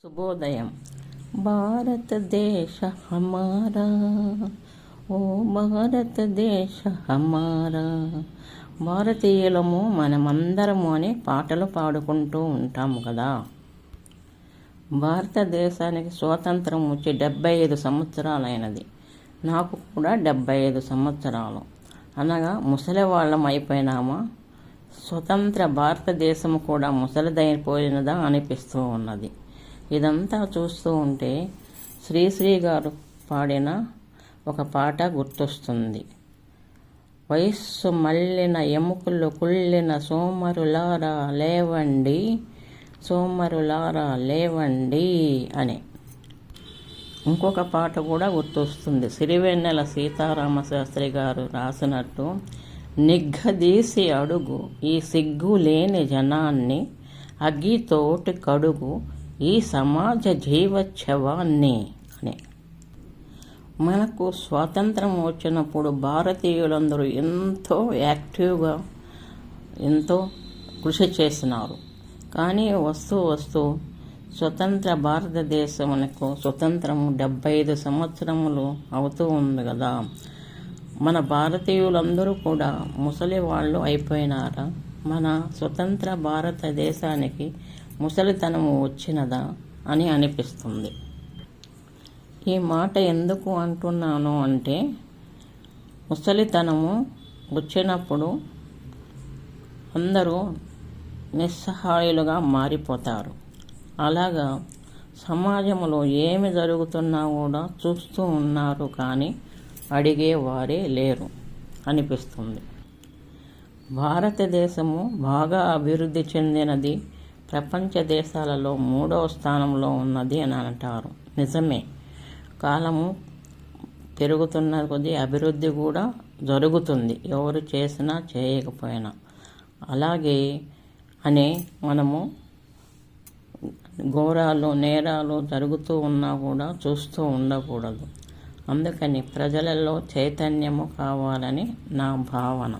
శుభోదయం. భారతదేశ హమారా, ఓ భారతదేశ హమారా. భారతీయులము మనమందరము అని పాటలు పాడుకుంటూ ఉంటాము కదా. భారతదేశానికి స్వాతంత్రం వచ్చి 75 సంవత్సరాలైనది. నాకు కూడా 75 సంవత్సరాలు. అనగా ముసలి వాళ్ళం అయిపోయినామా, స్వతంత్ర భారతదేశం కూడా ముసలిదైపోయినదా అనిపిస్తూ ఉన్నది. ఇదంతా చూస్తూ ఉంటే శ్రీశ్రీ గారు పాడిన ఒక పాట గుర్తొస్తుంది. వయస్సు మళ్ళిన ఎముకలు కుళ్ళిన సోమరులారా లేవండి, సోమరులారా లేవండి అని. ఇంకొక పాట కూడా గుర్తొస్తుంది. సిరివెన్నెల సీతారామశాస్త్రి గారు రాసినట్టు, నిగ్గదీసి అడుగు ఈ సిగ్గు లేని జనాన్ని, అగ్గితోటి కడుగు ఈ సమాజ జీవోత్సవాన్ని అని. మనకు స్వాతంత్రం వచ్చినప్పుడు భారతీయులందరూ ఎంతో యాక్టివ్గా ఎంతో కృషి చేసినారు. కానీ వస్తూ స్వతంత్ర భారతదేశమునకు స్వతంత్రము 75 సంవత్సరములు అవుతూ ఉంది కదా. మన భారతీయులందరూ కూడా ముసలి వాళ్ళు అయిపోయినారా? మన స్వతంత్ర భారతదేశానికి ముసలితనము వచ్చినదా అని అనిపిస్తుంది. ఈ మాట ఎందుకు అంటున్నాను అంటే, ముసలితనము వచ్చినప్పుడు అందరూ నిస్సహాయులుగా మారిపోతారు. అలాగా సమాజంలో ఏమి జరుగుతున్నా కూడా చూస్తూ ఉన్నారు, కానీ అడిగేవారే లేరు అనిపిస్తుంది. భారతదేశము బాగా అభివృద్ధి చెందినది, ప్రపంచ దేశాలలో 3వ స్థానంలో ఉన్నది అని అంటారు. నిజమే. కాలము పెరుగుతున్న కొద్దీ అభివృద్ధి కూడా జరుగుతుంది, ఎవరు చేసినా చేయకపోయినా. అలాగే అనే మనము ఘోరాలు నేరాలు జరుగుతూ ఉన్నా కూడా చూస్తూ ఉండకూడదు. అందుకని ప్రజలలో చైతన్యము కావాలని నా భావన.